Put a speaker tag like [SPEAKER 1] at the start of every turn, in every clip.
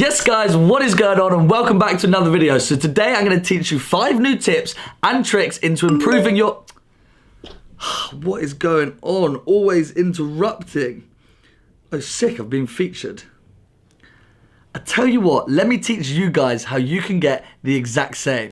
[SPEAKER 1] Yes guys, what is going on and welcome back to another video. So today I'm going to teach you 5 new tips and tricks into improving your... What is going on? Always interrupting. Oh sick, I've been featured. I tell you what, let me teach you guys how you can get the exact same.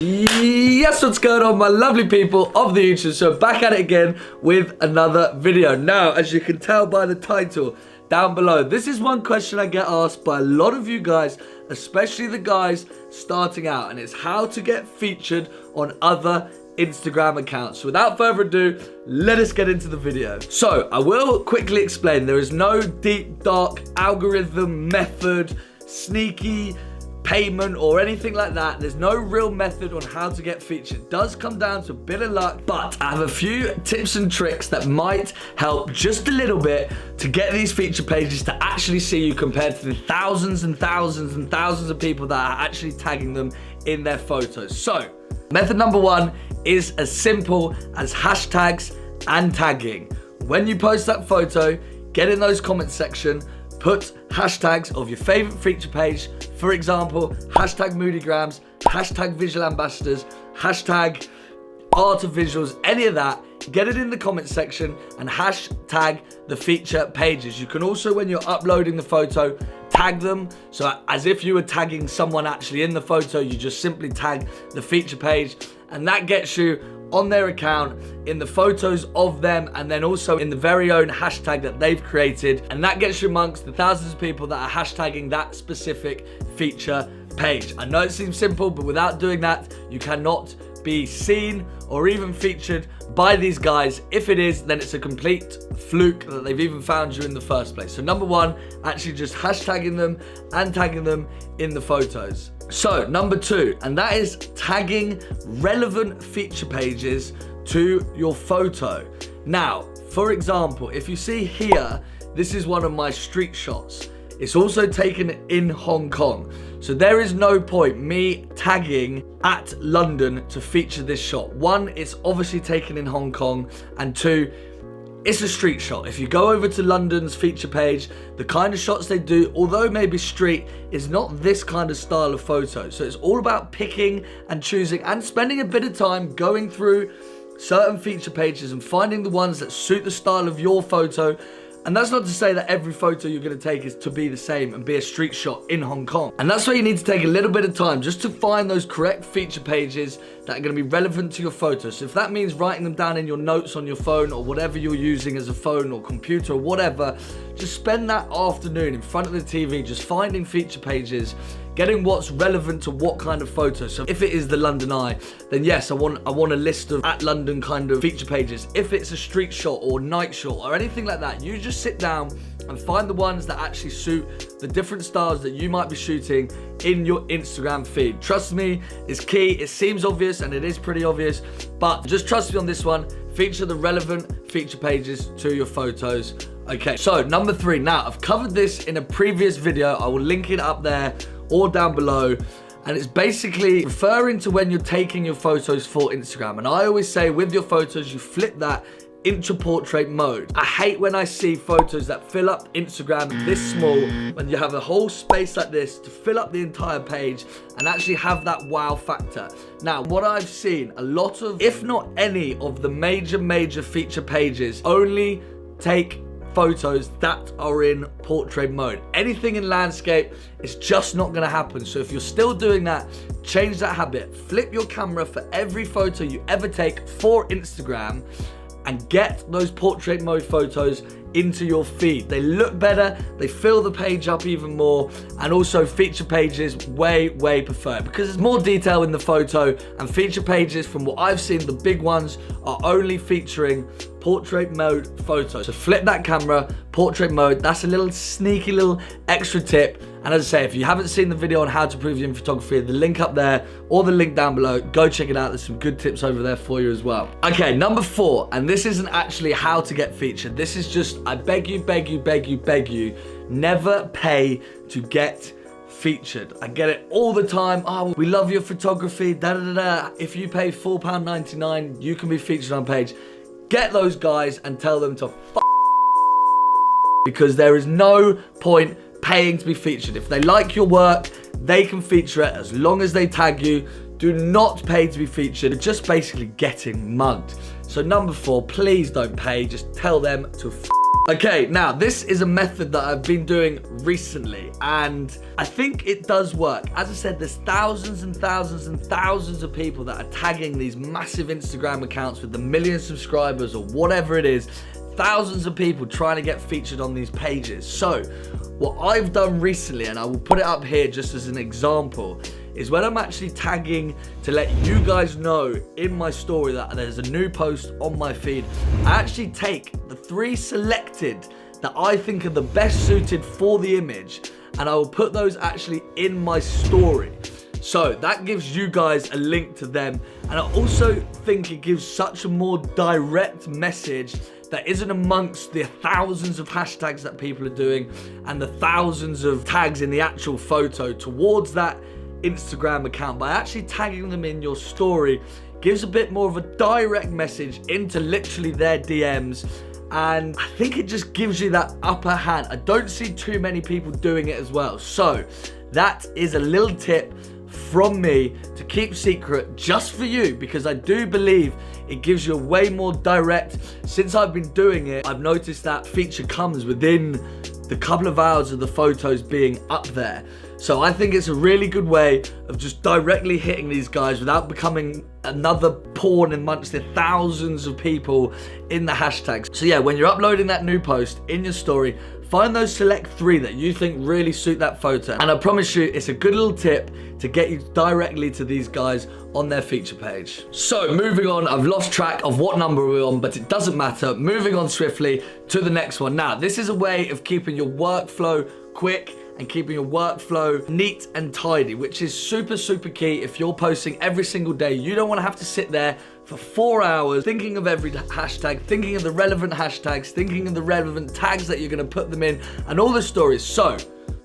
[SPEAKER 1] Yes, what's going on my lovely people of the YouTube? So back at it again with another video. Now, as you can tell by the title down below, this is one question I get asked by a lot of you guys, especially the guys starting out, and it's how to get featured on other Instagram accounts. So without further ado, let us get into the video. So I will quickly explain, there is no deep dark algorithm, method, sneaky payment or anything like that. There's no real method on how to get featured. It does come down to a bit of luck, but I have a few tips and tricks that might help just a little bit to get these feature pages to actually see you compared to the thousands and thousands and thousands of people that are actually tagging them in their photos. So method number 1 is as simple as hashtags and tagging. When you post that photo, get in those comments section, put hashtags of your favorite feature page. For example, hashtag Moodygrams, hashtag visual ambassadors, hashtag art of visuals, any of that. Get it in the comment section and hashtag the feature pages. You can also, when you're uploading the photo, tag them. So as if you were tagging someone actually in the photo, you just simply tag the feature page, and that gets you on their account, in the photos of them, and then also in the very own hashtag that they've created, and that gets you amongst the thousands of people that are hashtagging that specific feature page. I know it seems simple, but without doing that, you cannot be seen or even featured by these guys. If it is, then it's a complete fluke that they've even found you in the first place. So number 1, actually just hashtagging them and tagging them in the photos. So number 2, and that is tagging relevant feature pages to your photo. Now, for example, if you see here, this is one of my street shots. It's also taken in Hong Kong. So there is no point me tagging at London to feature this shot. 1, it's obviously taken in Hong Kong, and 2, it's a street shot. If you go over to London's feature page, the kind of shots they do, although maybe street, is not this kind of style of photo. So it's all about picking and choosing and spending a bit of time going through certain feature pages and finding the ones that suit the style of your photo. And that's not to say that every photo you're going to take is to be the same and be a street shot in Hong Kong. And that's why you need to take a little bit of time just to find those correct feature pages that are going to be relevant to your photo. So if that means writing them down in your notes on your phone or whatever you're using as a phone or computer or whatever, just spend that afternoon in front of the TV just finding feature pages, getting what's relevant to what kind of photo. So if it is the London Eye, then yes, I want a list of at London kind of feature pages. If it's a street shot or night shot or anything like that, you just sit down and find the ones that actually suit the different styles that you might be shooting in your Instagram feed. Trust me, it's key. It seems obvious and it is pretty obvious, but just trust me on this one. Feature the relevant feature pages to your photos. Okay, so number 3. Now, I've covered this in a previous video. I will link it up there or down below, and it's basically referring to when you're taking your photos for Instagram. And I always say with your photos, you flip that into portrait mode. I hate when I see photos that fill up Instagram this small, when you have a whole space like this to fill up the entire page and actually have that wow factor. Now, what I've seen, a lot of, if not any of the major feature pages only take photos that are in portrait mode. Anything in landscape is just not gonna happen. So if you're still doing that, change that habit. Flip your camera for every photo you ever take for Instagram and get those portrait mode photos into your feed. They look better, they fill the page up even more, and also feature pages way preferred because there's more detail in the photo, and feature pages, from what I've seen, the big ones are only featuring portrait mode photos. So flip that camera, portrait mode. That's a little sneaky little extra tip. And as I say, if you haven't seen the video on how to improve your photography, the link up there or the link down below, go check it out. There's some good tips over there for you as well. Okay, number 4, and this isn't actually how to get featured. This is just, I beg you, never pay to get featured. I get it all the time. Oh, we love your photography, If you pay £4.99, you can be featured on page. Get those guys and tell them to because there is no point paying to be featured. If they like your work, they can feature it as long as they tag you. Do not pay to be featured. You're just basically getting mugged. So number 4, please don't pay. Just tell them to Okay, now this is a method that I've been doing recently and I think it does work. As I said, there's thousands and thousands and thousands of people that are tagging these massive Instagram accounts with the million subscribers or whatever it is. Thousands of people trying to get featured on these pages. So what I've done recently, and I will put it up here just as an example, is when I'm actually tagging to let you guys know in my story that there's a new post on my feed, I actually take the 3 selected that I think are the best suited for the image and I will put those actually in my story. So that gives you guys a link to them, and I also think it gives such a more direct message that isn't amongst the thousands of hashtags that people are doing and the thousands of tags in the actual photo towards that Instagram account. By actually tagging them in your story gives a bit more of a direct message into literally their DMs, and I think it just gives you that upper hand. I don't see too many people doing it as well, so that is a little tip from me to keep secret just for you, because I do believe it gives you a way more direct. Since I've been doing it, I've noticed that feature comes within the couple of hours of the photos being up there. So I think it's a really good way of just directly hitting these guys without becoming another pawn amongst the thousands of people in the hashtags. So yeah, when you're uploading that new post in your story, find those select 3 that you think really suit that photo. And I promise you, it's a good little tip to get you directly to these guys on their feature page. So moving on, I've lost track of what number we're on, but it doesn't matter. Moving on swiftly to the next one. Now, this is a way of keeping your workflow quick and keeping your workflow neat and tidy, which is super, super key. If you're posting every single day, you don't want to have to sit there for 4 hours thinking of every hashtag, thinking of the relevant hashtags, thinking of the relevant tags that you're going to put them in, and all the stories. So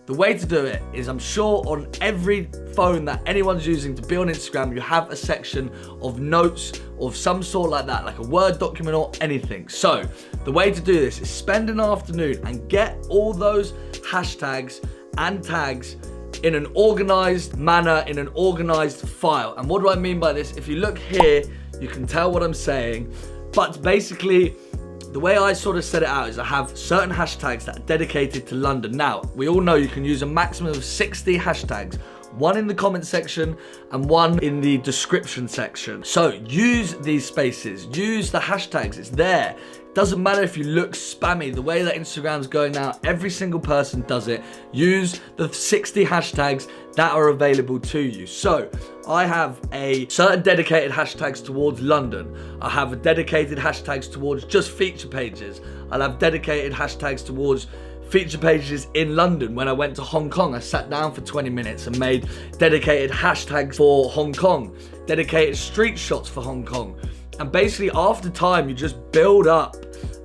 [SPEAKER 1] the way to do it is, I'm sure on every phone that anyone's using to be on Instagram, you have a section of notes of some sort like that, like a Word document or anything. So the way to do this is spend an afternoon and get all those hashtags and tags in an organized manner, in an organized file. And what do I mean by this? If you look here, you can tell what I'm saying, but basically the way I sort of set it out is I have certain hashtags that are dedicated to London. Now, we all know you can use a maximum of 60 hashtags, 1 in the comment section and 1 in the description section. So use these spaces, use the hashtags, it's there. Doesn't matter if you look spammy. The way that Instagram's going now, every single person does it. Use the 60 hashtags that are available to you. So I have a certain dedicated hashtags towards London. I have a dedicated hashtags towards just feature pages. I'll have dedicated hashtags towards feature pages in London. When I went to Hong Kong, I sat down for 20 minutes and made dedicated hashtags for Hong Kong, dedicated street shots for Hong Kong. And basically after time, you just build up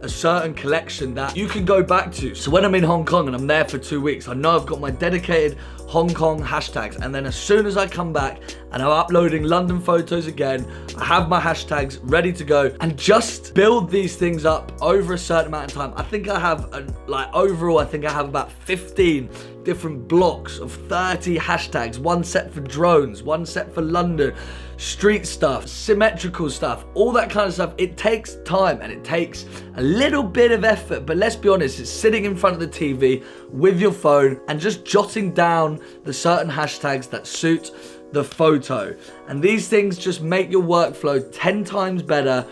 [SPEAKER 1] a certain collection that you can go back to. So when I'm in Hong Kong and I'm there for 2 weeks, I know I've got my dedicated Hong Kong hashtags, and then as soon as I come back and I'm uploading London photos again, I have my hashtags ready to go, and just build these things up over a certain amount of time. I think I have overall I think I have about 15 different blocks of 30 hashtags, 1 set for drones, 1 set for London, street stuff, symmetrical stuff, all that kind of stuff. It takes time and it takes a little bit of effort, but let's be honest, it's sitting in front of the TV with your phone and just jotting down the certain hashtags that suit the photo. And these things just make your workflow 10 times better,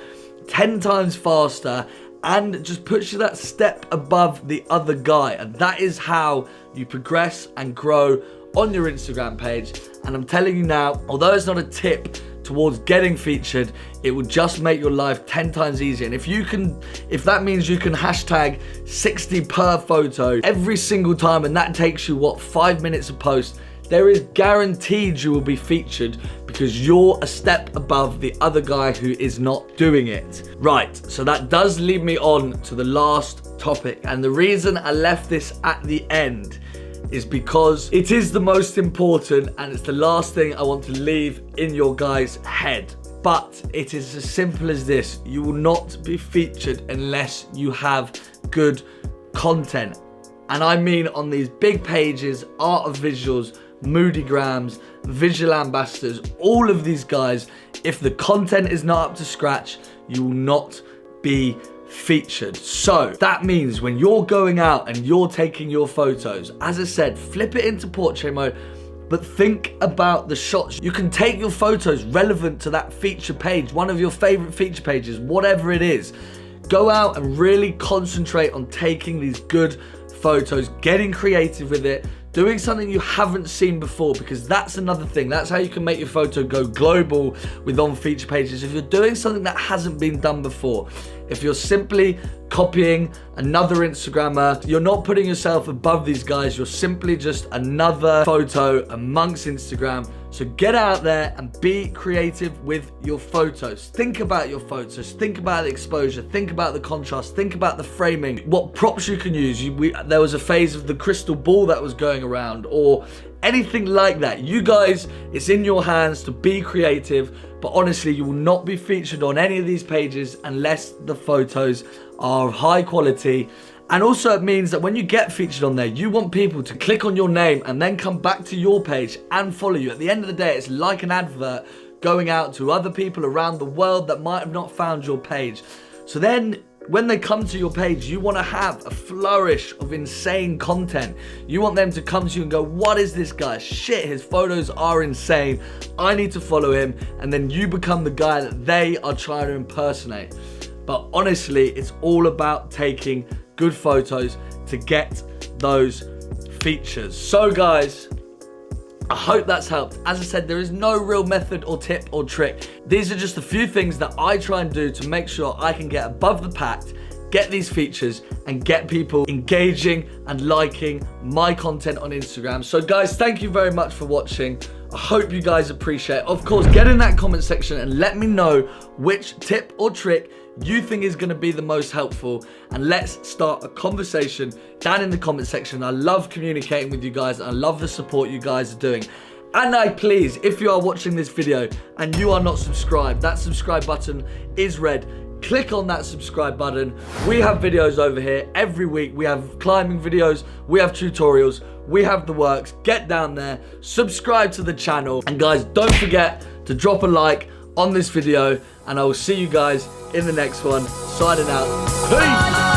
[SPEAKER 1] 10 times faster, and just puts you that step above the other guy. And that is how you progress and grow on your Instagram page. And I'm telling you now, although it's not a tip towards getting featured, it will just make your life 10 times easier. And if that means you can hashtag 60 per photo every single time, and that takes you, what, 5 minutes a post, there is guaranteed you will be featured because you're a step above the other guy who is not doing it. Right, so that does lead me on to the last topic. And the reason I left this at the end is because it is the most important and it's the last thing I want to leave in your guys' head. But it is as simple as this: you will not be featured unless you have good content. And I mean on these big pages, Art of Visuals, Moodygrams, Visual Ambassadors, all of these guys, if the content is not up to scratch, you will not be featured. So that means when you're going out and you're taking your photos, as I said, flip it into portrait mode, but think about the shots. You can take your photos relevant to that feature page, one of your favorite feature pages, whatever it is. Go out and really concentrate on taking these good photos, getting creative with it, doing something you haven't seen before, because that's another thing. That's how you can make your photo go global with on feature pages. If you're doing something that hasn't been done before, if you're simply copying another Instagrammer, you're not putting yourself above these guys, you're simply just another photo amongst Instagram. So get out there and be creative with your photos. Think about your photos, think about the exposure, think about the contrast, think about the framing, what props you can use. There was a phase of the crystal ball that was going around, or anything like that. You guys, it's in your hands to be creative, but honestly, you will not be featured on any of these pages unless the photos are of high quality. And also it means that when you get featured on there, you want people to click on your name and then come back to your page and follow you. At the end of the day, it's like an advert going out to other people around the world that might have not found your page. So then when they come to your page, you want to have a flourish of insane content. You want them to come to you and go, what is this guy? Shit, his photos are insane. I need to follow him. And then you become the guy that they are trying to impersonate. But honestly, it's all about taking good photos to get those features. So guys, I hope that's helped. As I said, there is no real method or tip or trick. These are just a few things that I try and do to make sure I can get above the pack, get these features, and get people engaging and liking my content on Instagram. So guys, thank you very much for watching. I hope you guys appreciate it. Of course, get in that comment section and let me know which tip or trick you think is going to be the most helpful, and let's start a conversation down in the comment section. I love communicating with you guys, and I love the support you guys are doing. And please, if you are watching this video and you are not subscribed, that subscribe button is red. Click on that subscribe button. We have videos over here every week. We have climbing videos, we have tutorials, we have the works. Get down there, subscribe to the channel, and guys, don't forget to drop a like on this video, and I will see you guys in the next one. Signing out. Peace.